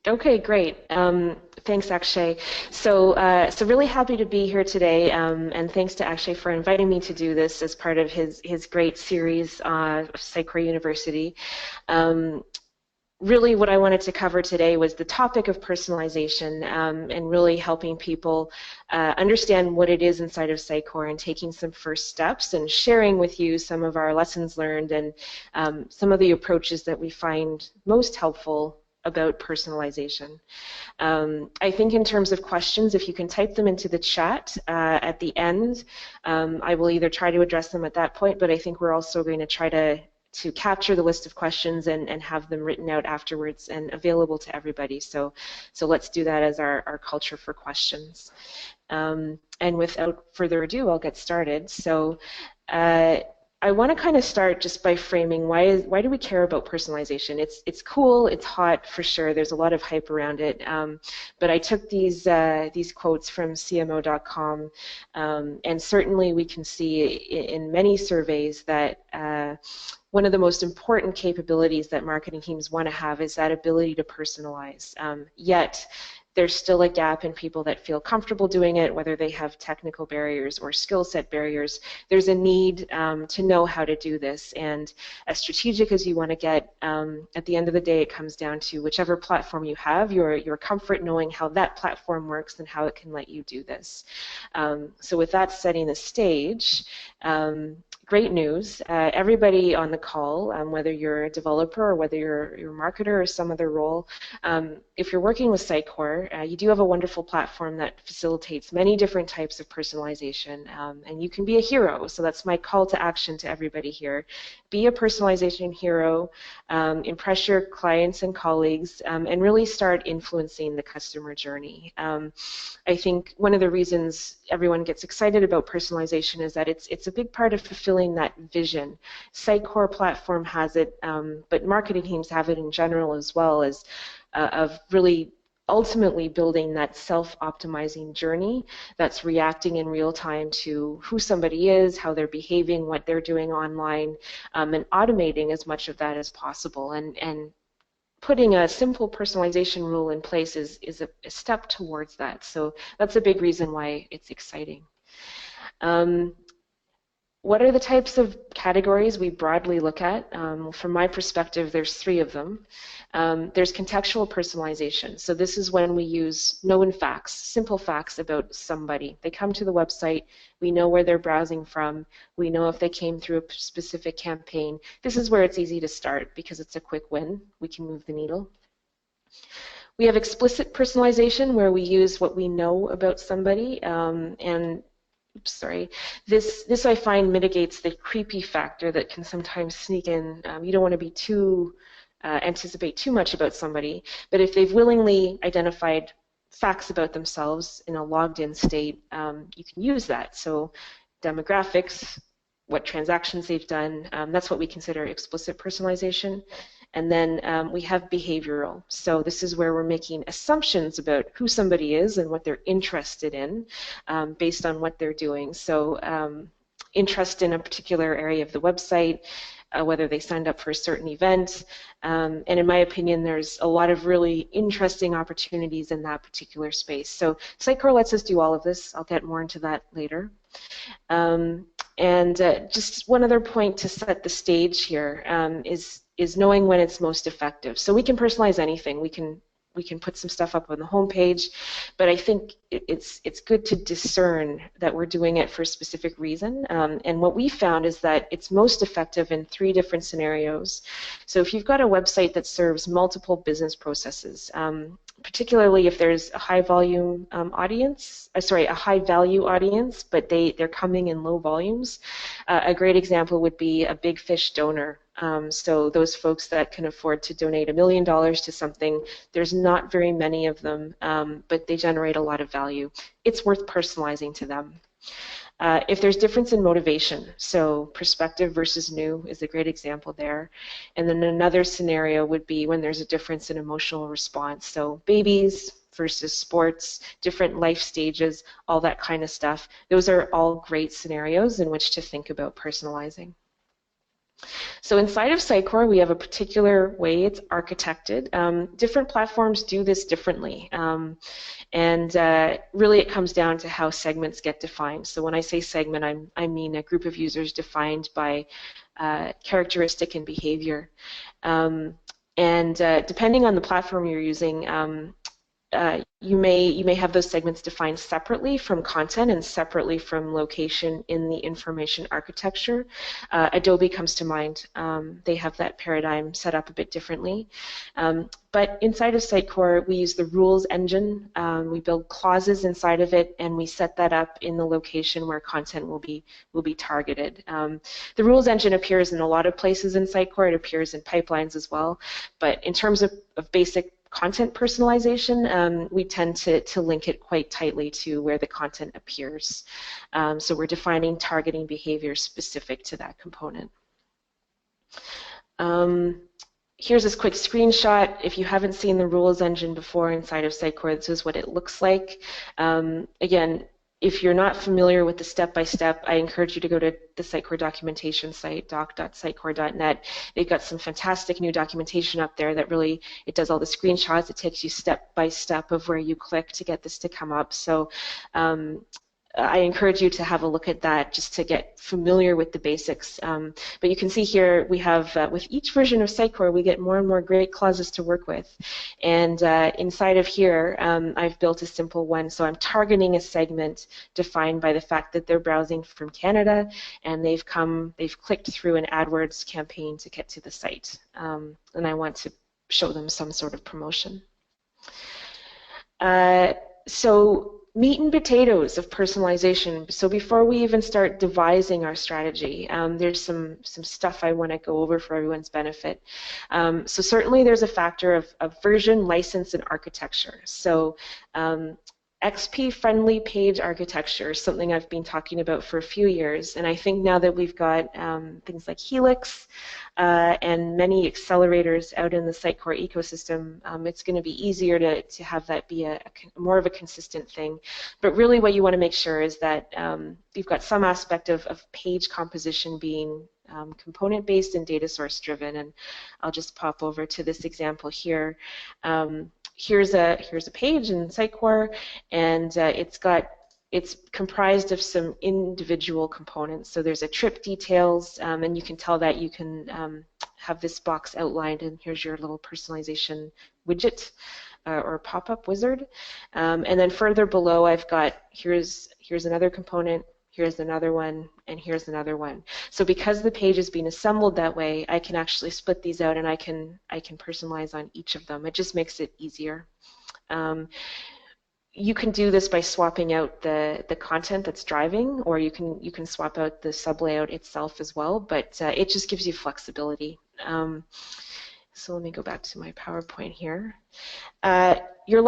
Okay, great. Thanks, Akshay. So really happy to be here today, and thanks to Akshay for inviting me to do this as part of his great series of Sitecore University. Um, Really, what I wanted to cover today was the topic of personalization, and really helping people understand what it is inside of Sitecore and taking some first steps and sharing with you some of our lessons learned and some of the approaches that we find most helpful about personalization. I think in terms of questions, if you can type them into the chat at the end, I will either try to address them at that point, but I think we're also going to try to capture the list of questions and have them written out afterwards and available to everybody. So let's do that as our culture for questions. And without further ado, I'll get started. So I want to kind of start just by framing why do we care about personalization? It's cool, it's hot for sure. There's a lot of hype around it. But I took these quotes from CMO.com, and certainly we can see in many surveys that one of the most important capabilities that marketing teams want to have is that ability to personalize. Yet there's still a gap in people that feel comfortable doing it, whether they have technical barriers or skill set barriers. There's a need to know how to do this, and as strategic as you want to get, at the end of the day, it comes down to whichever platform you have, your comfort knowing how that platform works and how it can let you do this. So with that setting the stage, great news. Everybody on the call, whether you're a developer or whether you're a marketer or some other role, if you're working with Sitecore, you do have a wonderful platform that facilitates many different types of personalization, and you can be a hero. So that's my call to action to everybody here. Be a personalization hero, impress your clients and colleagues, and really start influencing the customer journey. I think one of the reasons everyone gets excited about personalization is that it's a big part of fulfilling that vision. Sitecore platform has it, but marketing teams have it in general as well, as of really ultimately building that self-optimizing journey that's reacting in real time to who somebody is, how they're behaving, what they're doing online, and automating as much of that as possible. And putting a simple personalization rule in place is a step towards that. So that's a big reason why it's exciting. What are the types of categories we broadly look at? From my perspective, there's three of them. There's contextual personalization. So this is when we use known facts, simple facts about somebody. They come to the website, we know where they're browsing from, we know if they came through a specific campaign. This is where it's easy to start because it's a quick win. We can move the needle. We have explicit personalization where we use what we know about somebody, and oops, sorry. This I find mitigates the creepy factor that can sometimes sneak in. You don't want to be anticipate too much about somebody, but if they've willingly identified facts about themselves in a logged-in state, you can use that. So demographics, what transactions they've done, that's what we consider explicit personalization. And then we have behavioral. So this is where we're making assumptions about who somebody is and what they're interested in based on what they're doing. So interest in a particular area of the website, whether they signed up for a certain event. And in my opinion, there's a lot of really interesting opportunities in that particular space. So Sitecore lets us do all of this. I'll get more into that later. And just one other point to set the stage here is knowing when it's most effective. So we can personalize anything. We can put some stuff up on the home page, but I think it's good to discern that we're doing it for a specific reason. And what we found is that it's most effective in three different scenarios. So if you've got a website that serves multiple business processes, particularly if there's a high volume audience, a high value audience, but they're coming in low volumes. A great example would be a big fish donor. So those folks that can afford to donate $1 million to something, there's not very many of them, but they generate a lot of value. It's worth personalizing to them. If there's difference in motivation, so prospective versus new is a great example there. And then another scenario would be when there's a difference in emotional response. So babies versus sports, different life stages, all that kind of stuff. Those are all great scenarios in which to think about personalizing. So inside of Sitecore, we have a particular way it's architected. Different platforms do this differently. And really it comes down to how segments get defined. So when I say segment, I mean a group of users defined by characteristic and behavior. And depending on the platform you're using, you may have those segments defined separately from content and separately from location in the information architecture. Adobe comes to mind. They have that paradigm set up a bit differently. But inside of Sitecore, we use the rules engine. We build clauses inside of it, and we set that up in the location where content will be targeted. The rules engine appears in a lot of places in Sitecore. It appears in pipelines as well. But in terms of basic content personalization, we tend to link it quite tightly to where the content appears. So we're defining targeting behavior specific to that component. Here's this quick screenshot. If you haven't seen the rules engine before inside of Sitecore, this is what it looks like. Again, if you're not familiar with the step-by-step, I encourage you to go to the Sitecore documentation site, doc.sitecore.net. They've got some fantastic new documentation up there that really, it does all the screenshots. It takes you step-by-step of where you click to get this to come up. So I encourage you to have a look at that just to get familiar with the basics. But you can see here we have, with each version of Sitecore, we get more and more great clauses to work with. And inside of here, I've built a simple one. So I'm targeting a segment defined by the fact that they're browsing from Canada and they've clicked through an AdWords campaign to get to the site. And I want to show them some sort of promotion. So meat and potatoes of personalization. So before we even start devising our strategy, there's some stuff I want to go over for everyone's benefit. So certainly there's a factor of version, license, and architecture. So XP-friendly page architecture is something I've been talking about for a few years, and I think now that we've got things like Helix and many accelerators out in the Sitecore ecosystem, it's going to be easier to have that be more of a consistent thing. But really what you want to make sure is that you've got some aspect of page composition being component-based and data source driven, and I'll just pop over to this example here. Here's a page in Sitecore, and it's comprised of some individual components. So there's a trip details, and you can tell that you can have this box outlined, and here's your little personalization widget or pop-up wizard. And then further below, I've got here's another component. Here's another one, and here's another one. So because the page is being assembled that way, I can actually split these out, and I can personalize on each of them. It just makes it easier. You can do this by swapping out the content that's driving, or you can swap out the sub-layout itself as well, but it just gives you flexibility. So let me go back to my PowerPoint here. Your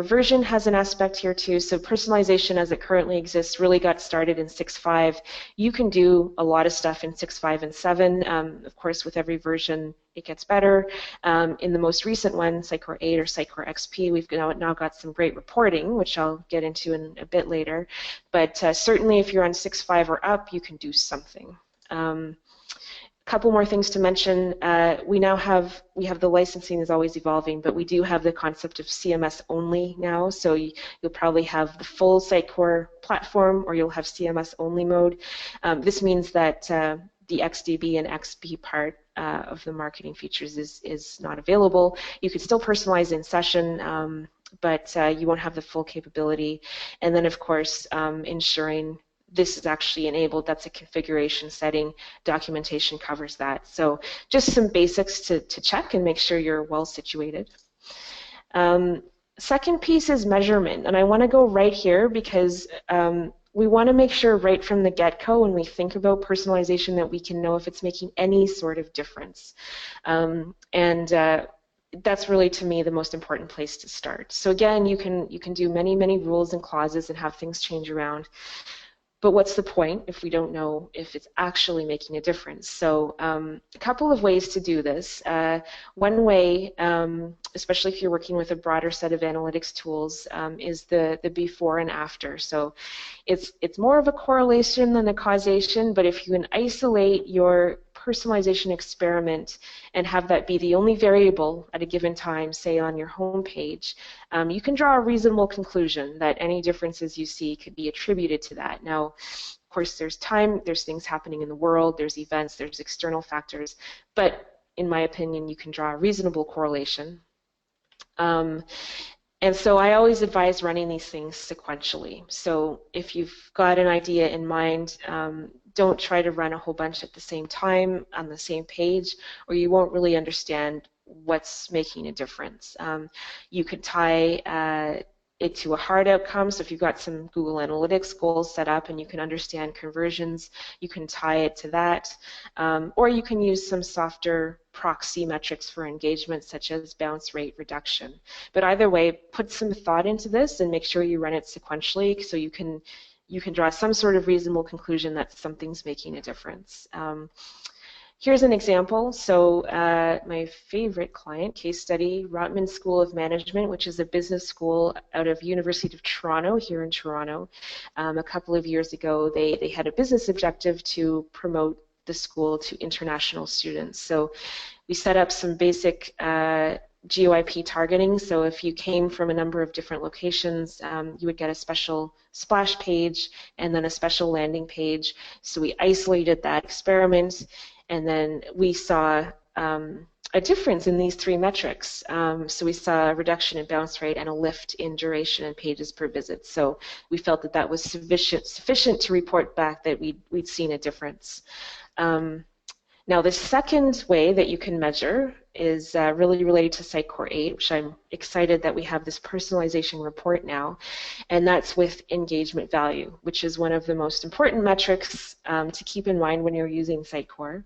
version has an aspect here too. So personalization as it currently exists really got started in 6.5. You can do a lot of stuff in 6.5 and 7. Of course, with every version, it gets better. In the most recent one, Sitecore 8 or Sitecore XP, we've now got some great reporting, which I'll get into in a bit later. But certainly if you're on 6.5 or up, you can do something. Couple more things to mention. We have the licensing is always evolving, but we do have the concept of CMS only now. So you'll probably have the full Sitecore platform, or you'll have CMS only mode. This means that the XDB and XB part of the marketing features is not available. You could still personalize in session, but you won't have the full capability. And then, of course, ensuring this is actually enabled. That's a configuration setting. Documentation covers that. So just some basics to check and make sure you're well situated. Second piece is measurement, and I want to go right here because we want to make sure right from the get-go when we think about personalization that we can know if it's making any sort of difference. That's really, to me, the most important place to start. So again, you can do many rules and clauses and have things change around. But what's the point if we don't know if it's actually making a difference? So a couple of ways to do this. One way, especially if you're working with a broader set of analytics tools, is the before and after. So it's more of a correlation than a causation, but if you can isolate your personalization experiment and have that be the only variable at a given time, say on your home page, you can draw a reasonable conclusion that any differences you see could be attributed to that. Now, of course, there's time, there's things happening in the world, there's events, there's external factors, but in my opinion, you can draw a reasonable correlation. And so I always advise running these things sequentially. So if you've got an idea in mind, don't try to run a whole bunch at the same time on the same page, or you won't really understand what's making a difference. You could tie it to a hard outcome. So if you've got some Google Analytics goals set up and you can understand conversions, you can tie it to that. Or you can use some softer proxy metrics for engagement, such as bounce rate reduction. But either way, put some thought into this and make sure you run it sequentially so you can draw some sort of reasonable conclusion that something's making a difference. Here's an example. So my favorite client case study, Rotman School of Management, which is a business school out of University of Toronto, here in Toronto. A couple of years ago, they had a business objective to promote the school to international students. So we set up some basic GeoIP targeting. So if you came from a number of different locations, you would get a special splash page and then a special landing page. So we isolated that experiment, and then we saw a difference in these three metrics. So we saw a reduction in bounce rate and a lift in duration and pages per visit. So we felt that that was sufficient to report back that we'd seen a difference. Now, the second way that you can measure is really related to Sitecore 8, which I'm excited that we have this personalization report now, and that's with engagement value, which is one of the most important metrics to keep in mind when you're using Sitecore.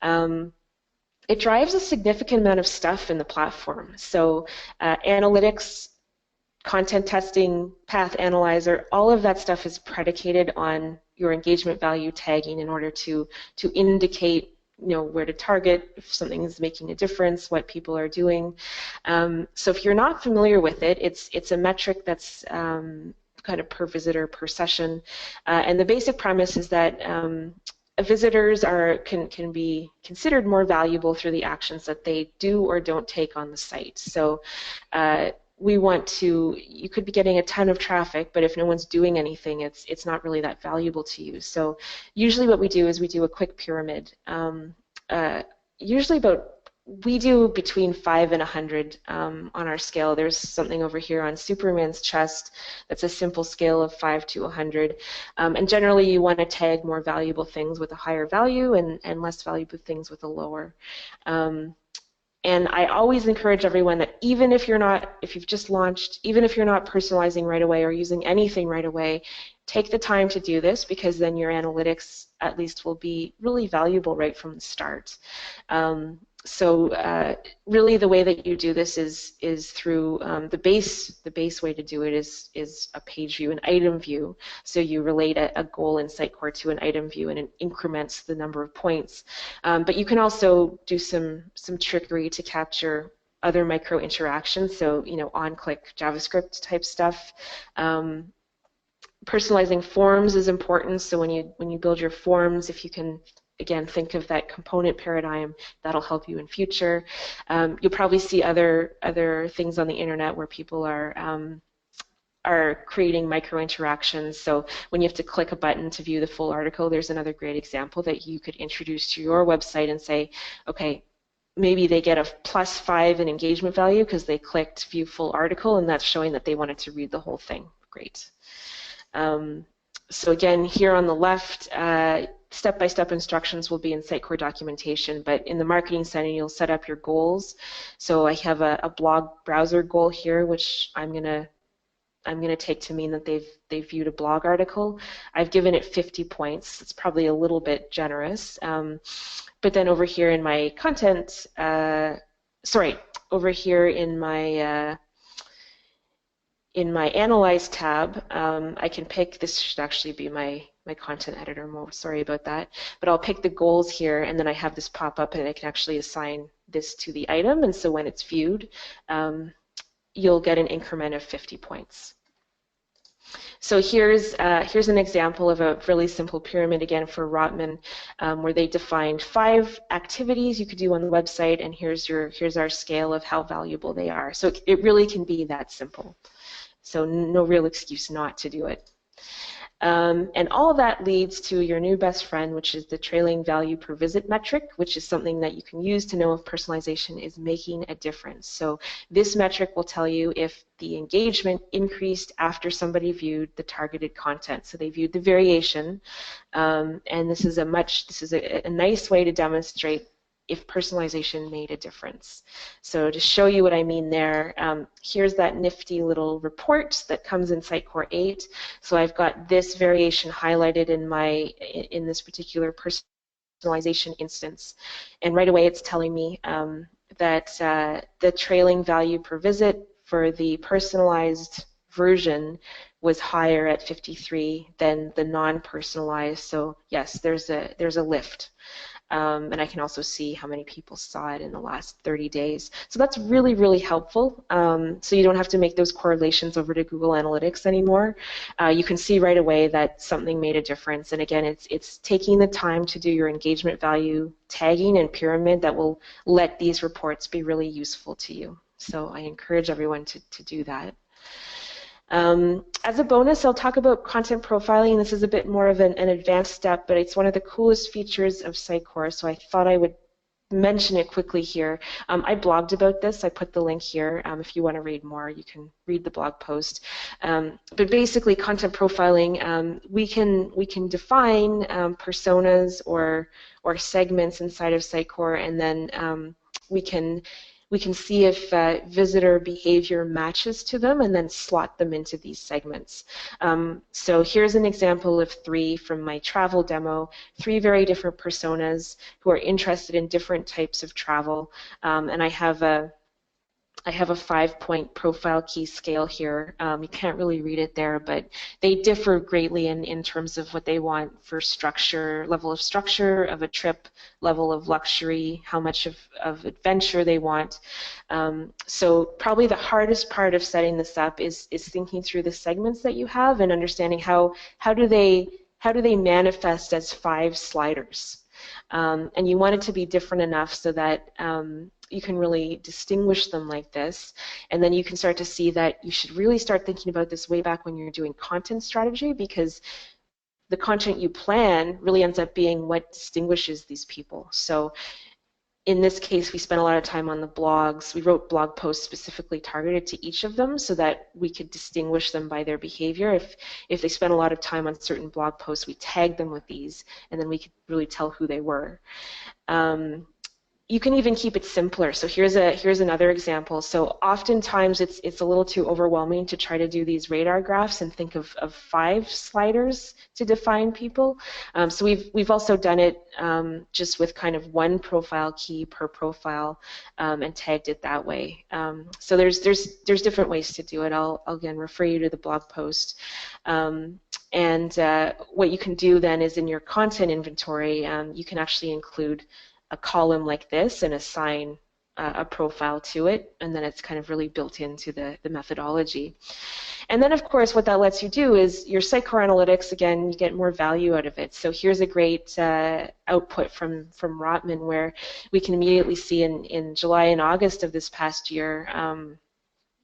It drives a significant amount of stuff in the platform. So analytics, content testing, path analyzer, all of that stuff is predicated on your engagement value tagging in order to indicate where to target, if something is making a difference, what people are doing. So if you're not familiar with it, it's a metric that's kind of per visitor, per session. And the basic premise is that visitors can be considered more valuable through the actions that they do or don't take on the site. So we want to, you could be getting a ton of traffic, but if no one's doing anything, it's not really that valuable to you. So usually what we do is we do a quick pyramid. We do between 5 and 100 on our scale. There's something over here on Superman's chest that's a simple scale of 5 to 100. And generally you want to tag more valuable things with a higher value and less valuable things with a lower. And I always encourage everyone that even if you've just launched, even if you're not personalizing right away or using anything right away, take the time to do this, because then your analytics at least will be really valuable right from the start. So really the way that you do this is through the base way to do it is a page view, an item view. So you relate a goal in Sitecore to an item view, and it increments the number of points. But you can also do some trickery to capture other micro interactions. So on-click JavaScript type stuff. Personalizing forms is important. So when you build your forms, if you can, again, think of that component paradigm, that'll help you in future. You'll probably see other things on the internet where people are creating micro interactions. So when you have to click a button to view the full article, there's another great example that you could introduce to your website and say, okay, maybe they get a +5 in engagement value because they clicked view full article, and that's showing that they wanted to read the whole thing. Great. So again, here on the left, step-by-step instructions will be in Sitecore documentation, but in the Marketing Center, you'll set up your goals. So I have a blog browser goal here, which I'm gonna take to mean that they've viewed a blog article. I've given it 50 points. It's probably a little bit generous. But then over here in my content, over here in my Analyze tab, I can pick, this should actually be my content editor mode, sorry about that, but I'll pick the goals here, and then I have this pop up and I can actually assign this to the item, and so when it's viewed, you'll get an increment of 50 points. So here's an example of a really simple pyramid again for Rotman, where they defined 5 activities you could do on the website, and here's our scale of how valuable they are. So it really can be that simple. So no real excuse not to do it. And all of that leads to your new best friend, which is the trailing value per visit metric, which is something that you can use to know if personalization is making a difference. So this metric will tell you if the engagement increased after somebody viewed the targeted content. So they viewed the variation, and this is a nice way to demonstrate if personalization made a difference. So to show you what I mean there, here's that nifty little report that comes in Sitecore 8. So I've got this variation highlighted in this particular personalization instance. And right away it's telling me that the trailing value per visit for the personalized version was higher at 53 than the non-personalized. So yes, there's a lift. And I can also see how many people saw it in the last 30 days. So that's really, really helpful. So you don't have to make those correlations over to Google Analytics anymore. You can see right away that something made a difference. And again, it's taking the time to do your engagement value tagging and pyramid that will let these reports be really useful to you. So I encourage everyone to do that. As a bonus, I'll talk about content profiling. This is a bit more of an advanced step, but it's one of the coolest features of Sitecore, so I thought I would mention it quickly here. I blogged about this. I put the link here. If you want to read more, you can read the blog post. But basically, content profiling, we can define personas or segments inside of Sitecore, and then we can see if visitor behavior matches to them and then slot them into these segments. So here's an example of 3 from my travel demo, 3 very different personas who are interested in different types of travel. And I have a 5-point profile key scale here. You can't really read it there, but they differ greatly in terms of what they want for structure, level of structure of a trip, level of luxury, how much of adventure they want. So probably the hardest part of setting this up is thinking through the segments that you have and understanding how do they manifest as 5 sliders. And you want it to be different enough so that you can really distinguish them like this, and then you can start to see that you should really start thinking about this way back when you're doing content strategy, because the content you plan really ends up being what distinguishes these people. So in this case, we spent a lot of time on the blogs. We wrote blog posts specifically targeted to each of them so that we could distinguish them by their behavior. If they spent a lot of time on certain blog posts, we tagged them with these, and then we could really tell who they were. You can even keep it simpler. So here's another example. So oftentimes it's a little too overwhelming to try to do these radar graphs and think of 5 sliders to define people. So we've also done it just with kind of 1 profile key per profile and tagged it that way. So there's different ways to do it. I'll again refer you to the blog post. And what you can do then is in your content inventory, you can actually include a column like this and assign a profile to it, and then it's kind of really built into the methodology. And then, of course, what that lets you do is your Sitecore analytics, again, you get more value out of it. So here's a great output from Rotman where we can immediately see in July and August of this past year,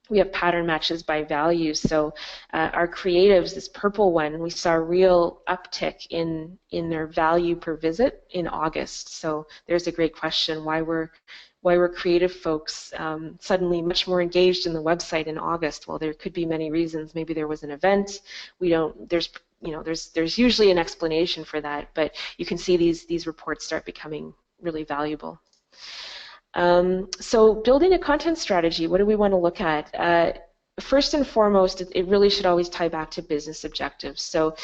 we have pattern matches by value. So our creatives, this purple one, we saw a real uptick in their value per visit in August. So there's a great question: why were creative folks suddenly much more engaged in the website in August? Well, there could be many reasons. Maybe there was an event. There's usually an explanation for that, but you can see these reports start becoming really valuable. So building a content strategy, what do we want to look at? First and foremost, it really should always tie back to business objectives. So,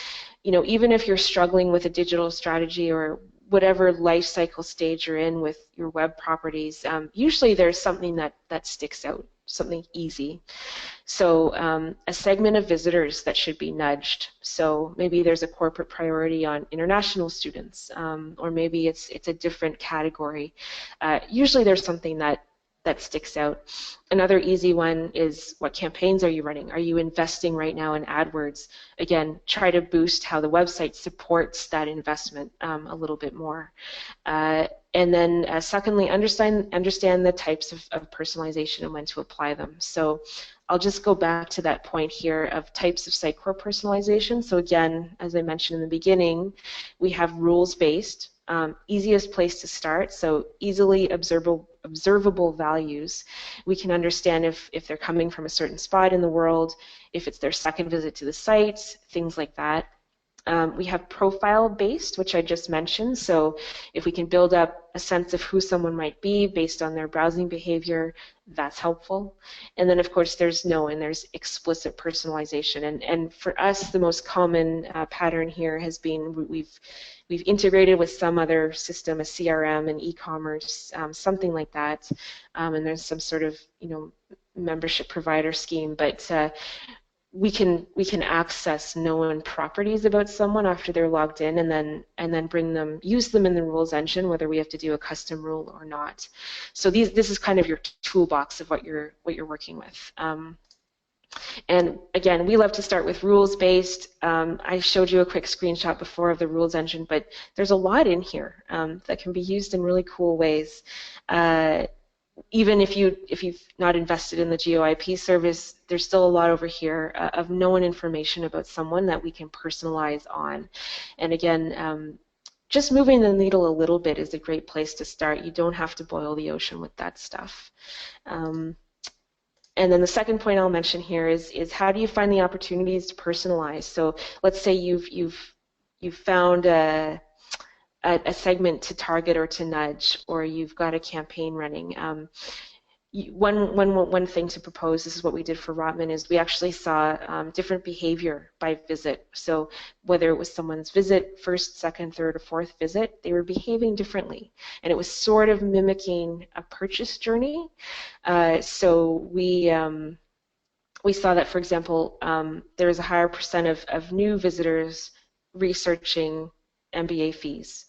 even if you're struggling with a digital strategy or whatever life cycle stage you're in with your web properties, usually there's something that sticks out, something easy. So a segment of visitors that should be nudged. So maybe there's a corporate priority on international students, or maybe it's a different category. Usually there's something that that sticks out. Another easy one is, what campaigns are you running? Are you investing right now in AdWords? Again, try to boost how the website supports that investment a little bit more. And then secondly, understand the types of personalization and when to apply them. So I'll just go back to that point here of types of Sitecore personalization. So again, as I mentioned in the beginning, we have rules-based, easiest place to start, so easily observable values. We can understand if they're coming from a certain spot in the world, if it's their second visit to the site, things like that. We have profile-based, which I just mentioned, so if we can build up a sense of who someone might be based on their browsing behavior, that's helpful. And then, of course, there's explicit personalization. And for us, the most common pattern here has been we've integrated with some other system, a CRM, an e-commerce, something like that, and there's some sort of membership provider scheme, but we can access known properties about someone after they're logged in, and then use them in the rules engine, whether we have to do a custom rule or not. So this is kind of your toolbox of what you're working with. And again, we love to start with rules-based. I showed you a quick screenshot before of the rules engine, but there's a lot in here that can be used in really cool ways. Even if you've not invested in the GeoIP service, there's still a lot over here of known information about someone that we can personalize on. And again, just moving the needle a little bit is a great place to start. You don't have to boil the ocean with that stuff. And then the second point I'll mention here is how do you find the opportunities to personalize? So let's say you've found a segment to target or to nudge, or you've got a campaign running. One thing to propose, this is what we did for Rotman, is we actually saw different behavior by visit. So whether it was someone's visit, first, second, third, or fourth visit, they were behaving differently. And it was sort of mimicking a purchase journey. So we saw that, for example, there was a higher percent of new visitors researching MBA fees.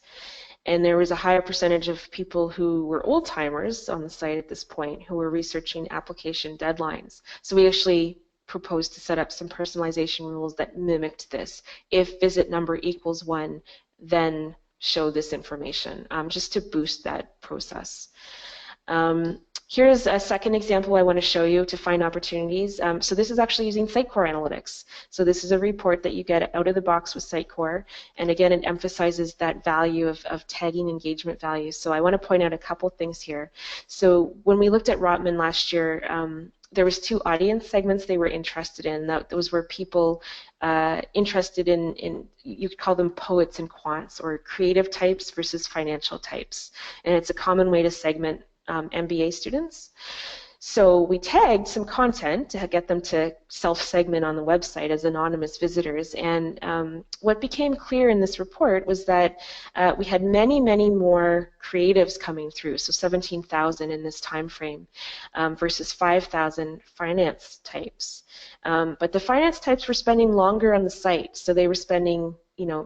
And there was a higher percentage of people who were old-timers on the site at this point who were researching application deadlines. So we actually proposed to set up some personalization rules that mimicked this. If visit number equals 1, then show this information, just to boost that process. Here's a second example I want to show you to find opportunities. So this is actually using Sitecore Analytics. So this is a report that you get out of the box with Sitecore. And again, it emphasizes that value of tagging engagement values. So I want to point out a couple things here. So when we looked at Rotman last year, there was 2 audience segments they were interested in. Those were people interested in, you could call them poets and quants, or creative types versus financial types. And it's a common way to segment MBA students. So we tagged some content to get them to self-segment on the website as anonymous visitors. And what became clear in this report was that we had many, many more creatives coming through, so 17,000 in this time frame versus 5,000 finance types. But the finance types were spending longer on the site, so they were spending,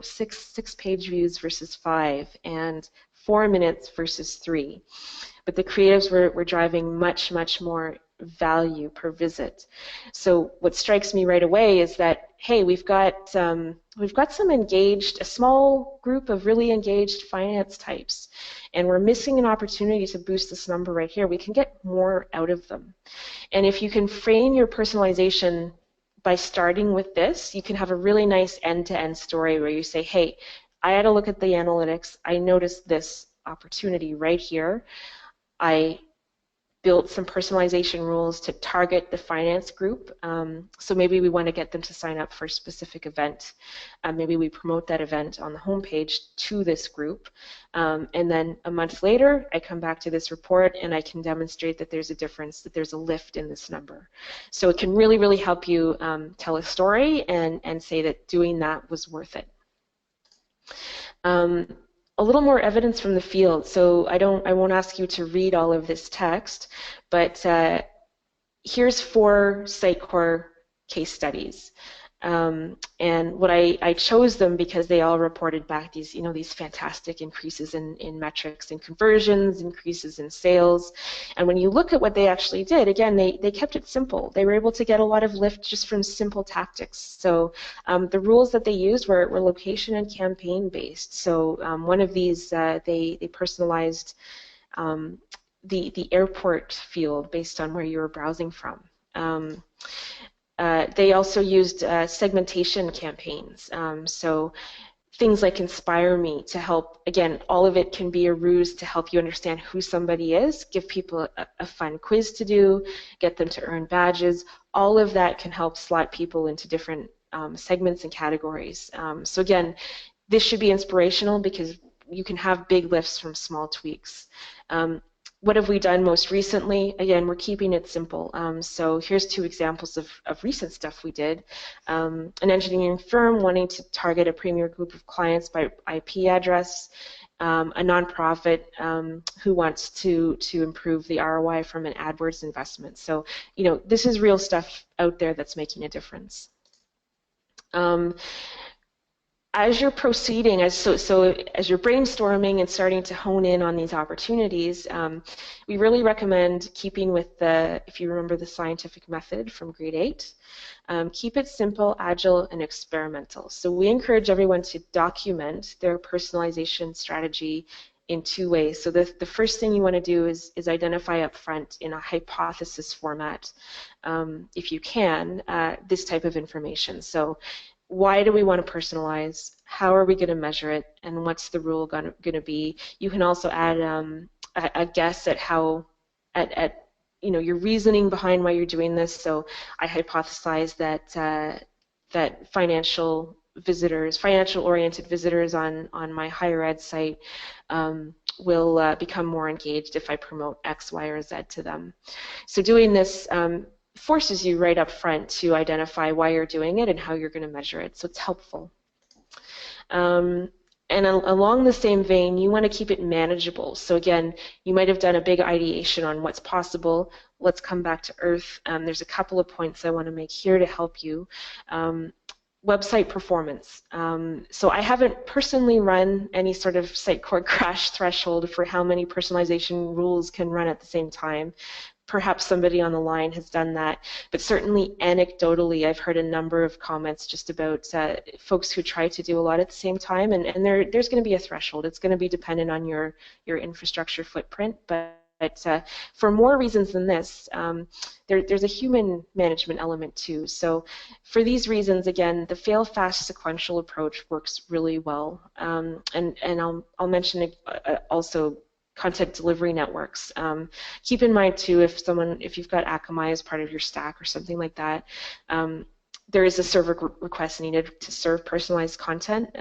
six page views versus 5, and 4 minutes versus 3. But the creatives were driving much, much more value per visit. So what strikes me right away is that, hey, we've got some engaged, a small group of really engaged finance types, and we're missing an opportunity to boost this number right here. We can get more out of them. And if you can frame your personalization by starting with this, you can have a really nice end-to-end story where you say, hey, I had a look at the analytics. I noticed this opportunity right here. I built some personalization rules to target the finance group. So maybe we want to get them to sign up for a specific event. Maybe we promote that event on the homepage to this group. And then a month later, I come back to this report and I can demonstrate that there's a difference, that there's a lift in this number. So it can really, really help you tell a story and say that doing that was worth it. A little more evidence from the field. So I won't ask you to read all of this text, but here's 4 Sitecore case studies. And what I chose them because they all reported back these, these fantastic increases in metrics and conversions, increases in sales. And when you look at what they actually did, again, they kept it simple. They were able to get a lot of lift just from simple tactics. So the rules that they used were location and campaign based. So one of these, they personalized the airport field based on where you were browsing from. They also used segmentation campaigns. So things like Inspire Me to help, again, all of it can be a ruse to help you understand who somebody is, give people a fun quiz to do, get them to earn badges. All of that can help slot people into different segments and categories. So again, this should be inspirational because you can have big lifts from small tweaks. What have we done most recently? Again, we're keeping it simple. So here's two examples of recent stuff we did. An engineering firm wanting to target a premier group of clients by IP address, a nonprofit who wants to improve the ROI from an AdWords investment. So, this is real stuff out there that's making a difference. As you're proceeding, as you're brainstorming and starting to hone in on these opportunities, we really recommend keeping with if you remember the scientific method from grade 8, keep it simple, agile, and experimental. So we encourage everyone to document their personalization strategy in 2 ways. So the first thing you want to do is identify up front in a hypothesis format, if you can, this type of information. So why do we want to personalize? How are we going to measure it? And what's the rule going to be? You can also add a guess at how, your reasoning behind why you're doing this. So I hypothesize that financial-oriented visitors on my higher ed site will become more engaged if I promote X, Y, or Z to them. So doing this forces you right up front to identify why you're doing it and how you're going to measure it. So it's helpful. And along the same vein, you want to keep it manageable. So again, you might have done a big ideation on what's possible. Let's come back to earth. There's a couple of points I want to make here to help you. Website performance. So I haven't personally run any sort of Sitecore crash threshold for how many personalization rules can run at the same time. Perhaps somebody on the line has done that, but certainly anecdotally, I've heard a number of comments just about folks who try to do a lot at the same time, and there's going to be a threshold. It's going to be dependent on your infrastructure footprint, but for more reasons than this, there's a human management element too. So for these reasons, again, the fail fast sequential approach works really well, and I'll mention also content delivery networks. Keep in mind too, if you've got Akamai as part of your stack or something like that, there is a server request needed to serve personalized content.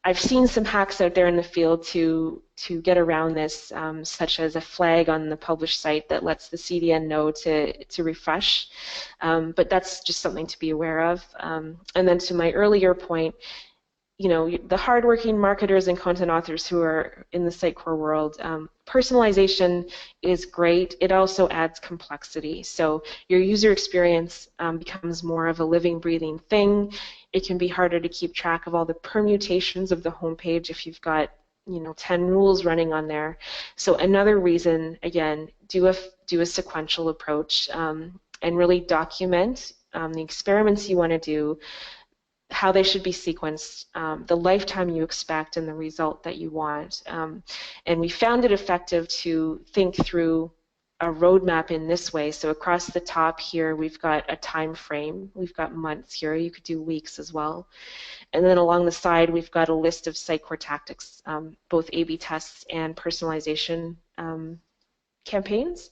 I've seen some hacks out there in the field to get around this, such as a flag on the published site that lets the CDN know to refresh, but that's just something to be aware of. And then to my earlier point, the hardworking marketers and content authors who are in the Sitecore world, personalization is great. It also adds complexity. So your user experience becomes more of a living, breathing thing. It can be harder to keep track of all the permutations of the homepage if you've got 10 rules running on there. So another reason, again, do a sequential approach and really document the experiments you want to do, how they should be sequenced, the lifetime you expect, and the result that you want. And we found it effective to think through a roadmap in this way. So across the top here, we've got a time frame. We've got months here. You could do weeks as well. And then along the side, we've got a list of Sitecore tactics, both A/B tests and personalization campaigns.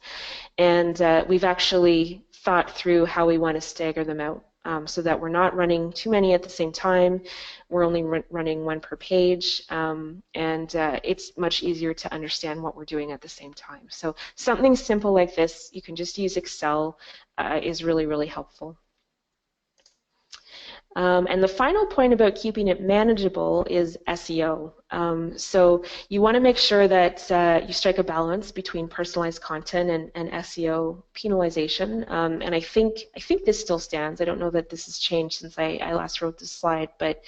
And we've actually thought through how we want to stagger them out. So that we're not running too many at the same time. We're only running one per page, and it's much easier to understand what we're doing at the same time. So something simple like this, you can just use Excel, is really, really helpful. And the final point about keeping it manageable is SEO. So you want to make sure that you strike a balance between personalized content and SEO penalization. And I think this still stands. I don't know that this has changed since I last wrote this slide, but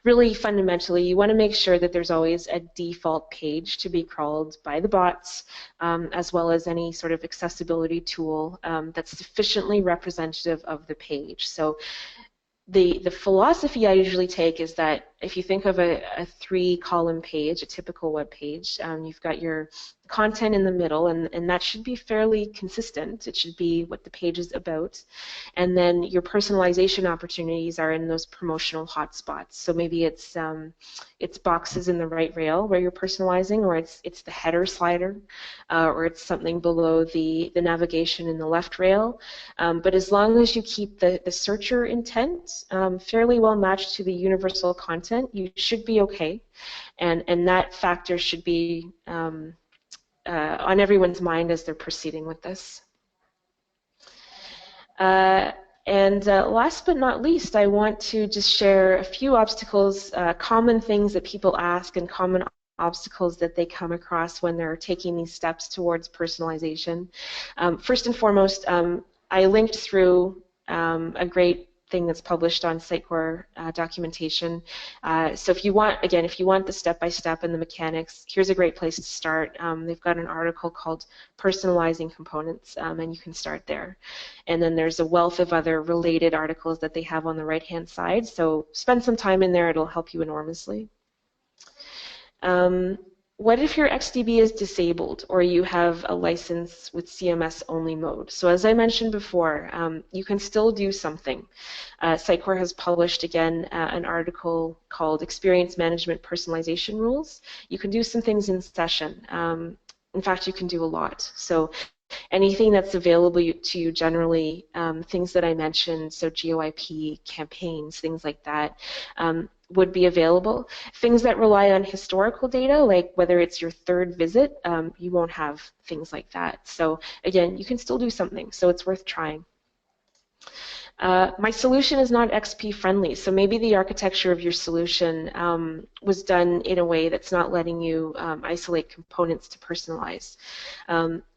really fundamentally, you want to make sure that there's always a default page to be crawled by the bots, as well as any sort of accessibility tool that's sufficiently representative of the page. So the philosophy I usually take is that if you think of a three-column page, a typical web page, you've got your content in the middle, and that should be fairly consistent. It should be what the page is about. And then your personalization opportunities are in those promotional hotspots. So maybe it's boxes in the right rail where you're personalizing, or it's the header slider, or it's something below the navigation in the left rail. But as long as you keep the searcher intent fairly well matched to the universal content, you should be okay. And that factor should be on everyone's mind as they're proceeding with this. And last but not least, I want to just share a few obstacles, common things that people ask and common obstacles that they come across when they're taking these steps towards personalization. First and foremost, I linked through a great thing that's published on Sitecore documentation. So if you want, again, if you want the step-by-step and the mechanics, here's a great place to start. They've got an article called Personalizing Components, and you can start there. And then there's a wealth of other related articles that they have on the right-hand side. So spend some time in there. It'll help you enormously. What if your XDB is disabled or you have a license with CMS only mode? So as I mentioned before, you can still do something. Sitecore has published, again, an article called Experience Management Personalization Rules. You can do some things in session. In fact, you can do a lot. So anything that's available to you generally, things that I mentioned, so GeoIP, campaigns, things like that, would be available. Things that rely on historical data, like whether it's your third visit, you won't have things like that. So again, you can still do something, so it's worth trying. My solution is not XP friendly, so maybe the architecture of your solution was done in a way that's not letting you isolate components to personalize.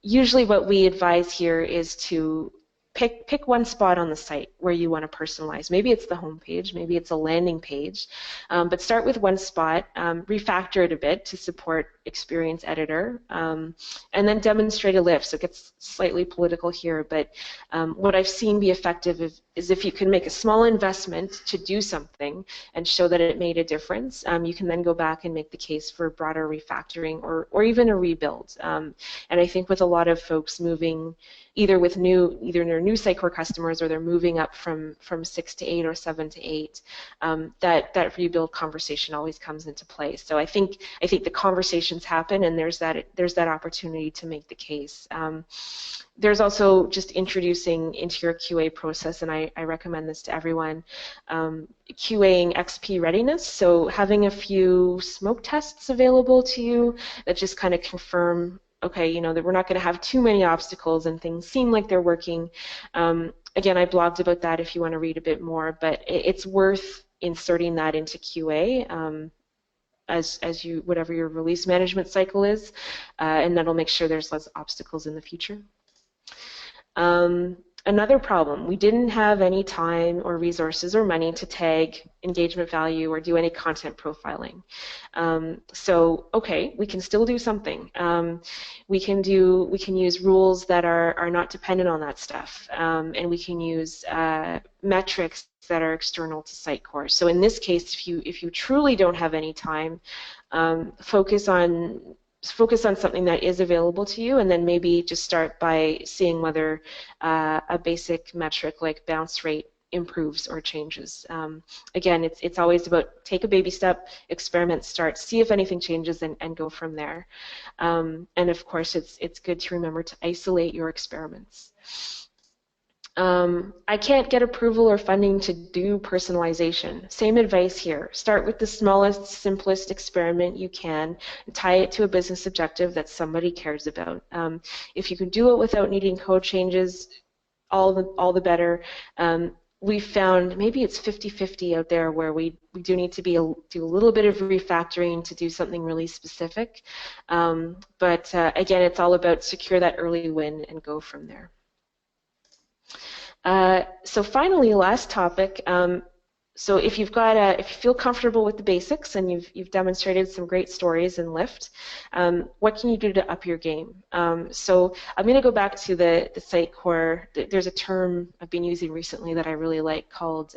Usually what we advise here is to pick one spot on the site where you want to personalize. Maybe it's the home page, maybe it's a landing page, but start with one spot, refactor it a bit to support Experience Editor, and then demonstrate a lift. So it gets slightly political here, but what I've seen be effective is if you can make a small investment to do something and show that it made a difference, you can then go back and make the case for broader refactoring or even a rebuild. And I think with a lot of folks moving either they're new Sitecore customers or they're moving up from 6 to 8 or 7 to 8, that rebuild conversation always comes into play. So I think the conversations happen, and there's that opportunity to make the case. There's also just introducing into your QA process, and I recommend this to everyone, QAing XP readiness. So having a few smoke tests available to you that just kind of confirm, okay, you know, that we're not going to have too many obstacles and things seem like they're working. Again, I blogged about that if you want to read a bit more, but it's worth inserting that into QA as you, whatever your release management cycle is, and that'll make sure there's less obstacles in the future. Another problem, we didn't have any time or resources or money to tag engagement value or do any content profiling. So, okay, we can still do something. We can use rules that are not dependent on that stuff, and we can use metrics that are external to Sitecore. So in this case, if you truly don't have any time, focus on something that is available to you, and then maybe just start by seeing whether a basic metric like bounce rate improves or changes. Again, it's always about take a baby step, experiment, start, see if anything changes, and go from there. And of course, it's good to remember to isolate your experiments. I can't get approval or funding to do personalization. Same advice here. Start with the smallest, simplest experiment you can and tie it to a business objective that somebody cares about. If you can do it without needing code changes, all the better. we found maybe it's 50-50 out there where we do need to do a little bit of refactoring to do something really specific. But again, it's all about secure that early win and go from there. So finally, last topic. So if you've got if you feel comfortable with the basics and you've demonstrated some great stories in Lyft, what can you do to up your game? So I'm going to go back to the Sitecore. There's a term I've been using recently that I really like called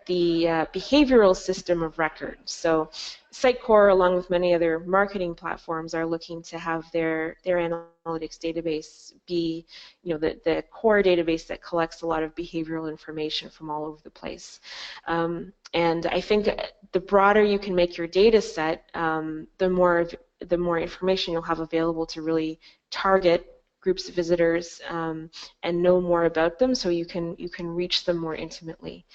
the behavioral system of record. So Sitecore, along with many other marketing platforms, are looking to have their analytics database be, the core database that collects a lot of behavioral information from all over the place. And I think the broader you can make your data set, the more information you'll have available to really target groups of visitors and know more about them, so you can reach them more intimately.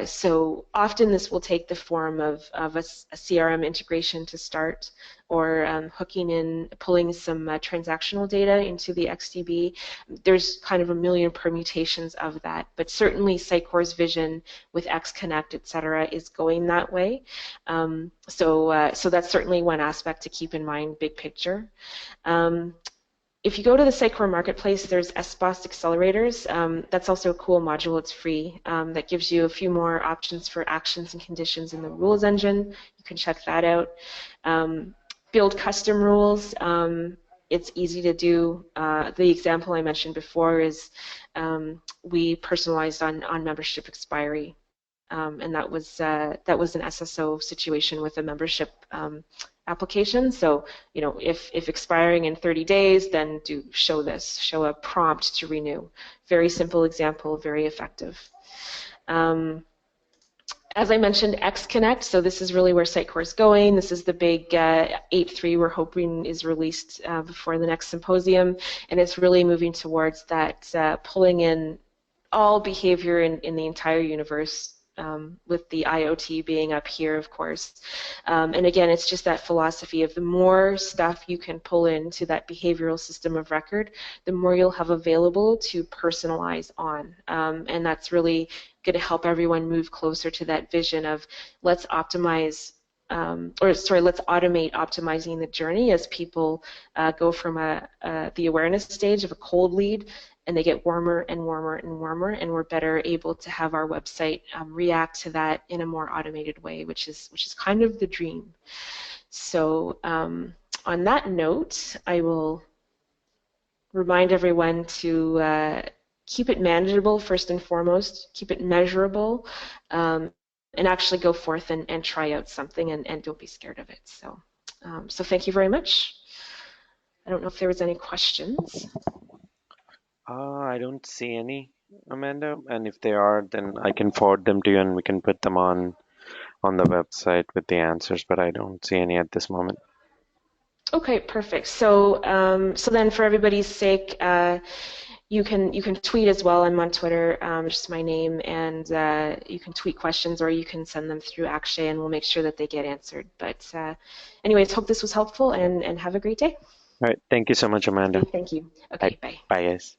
So often this will take the form of a CRM integration to start, or pulling some transactional data into the XDB. There's kind of a million permutations of that, but certainly Sitecore's vision with XConnect, et cetera, is going that way. So that's certainly one aspect to keep in mind, big picture. If you go to the Sitecore Marketplace, there's SBOS accelerators. That's also a cool module. It's free. That gives you a few more options for actions and conditions in the rules engine. You can check that out. Build custom rules. It's easy to do. The example I mentioned before is we personalized on membership expiry. And that was an SSO situation with a membership application. So, if expiring in 30 days, then show a prompt to renew. Very simple example, very effective. As I mentioned, XConnect, so this is really where Sitecore is going. This is the big 8.3 we're hoping is released before the next symposium, and it's really moving towards that pulling in all behavior in the entire universe, with the IoT being up here, of course. And again, it's just that philosophy of the more stuff you can pull into that behavioral system of record, the more you'll have available to personalize on. And that's really going to help everyone move closer to that vision of let's optimize let's automate optimizing the journey as people go from the awareness stage of a cold lead, and they get warmer and warmer and warmer, and we're better able to have our website react to that in a more automated way, which is kind of the dream. So on that note, I will remind everyone to keep it manageable first and foremost, keep it measurable, and actually go forth and try out something, and don't be scared of it. So, so thank you very much. I don't know if there was any questions. I don't see any, Amanda. And if there are, then I can forward them to you and we can put them on the website with the answers, but I don't see any at this moment. Okay, perfect. So so then for everybody's sake, you can tweet as well. I'm on Twitter, just my name, and you can tweet questions or you can send them through Akshay, and we'll make sure that they get answered. But anyways, hope this was helpful, and have a great day. All right. Thank you so much, Amanda. Okay, thank you. Okay, bye. Bye, guys.